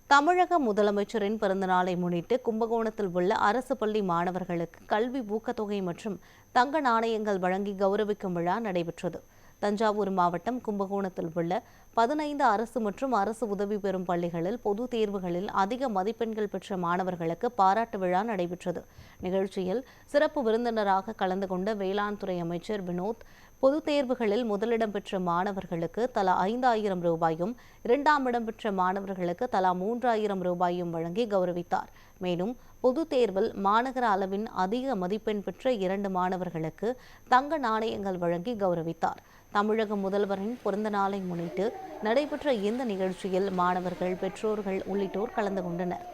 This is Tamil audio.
தமிழக முதலமைச்சரின் பிறந்தநாளை முன்னிட்டு கும்பகோணத்தில் உள்ள அரசு பள்ளி மாணவர்களுக்கு கல்வி ஊக்கத்தொகை மற்றும் தங்க நாணயங்கள் வழங்கி கௌரவிக்கும் விழா நடைபெற்றது. தஞ்சாவூர் மாவட்டம் கும்பகோணத்தில் உள்ள 15 அரசு மற்றும் அரசு உதவி பெறும் பள்ளிகளில் பொதுத் தேர்வுகளில் அதிக மதிப்பெண்கள் பெற்ற மாணவர்களுக்கு பாராட்டு விழா நடைபெற்றது. நிகழ்ச்சியில் சிறப்பு விருந்தினராக கலந்து கொண்ட வேளாண் துறை அமைச்சர் வினோத் பொதுத் தேர்வுகளில் முதலிடம் பெற்ற மாணவர்களுக்கு தலா 5,000 ரூபாயும், 2ஆம் இடம் பெற்ற மாணவர்களுக்கு தலா 3,000 ரூபாயும் வழங்கி கௌரவித்தார். மேலும் பொதுத் தேர்வில் மாநகர அளவின் அதிக மதிப்பெண் பெற்ற 2 மாணவர்களுக்கு தங்க நாணயங்கள் வழங்கி கௌரவித்தார். தமிழக முதல்வரின் பிறந்த நாளை முன்னிட்டு நடைபெற்ற இந்த நிகழ்ச்சியில் மாணவர்கள், பெற்றோர்கள் உள்ளிட்டோர் கலந்து கொண்டனர்.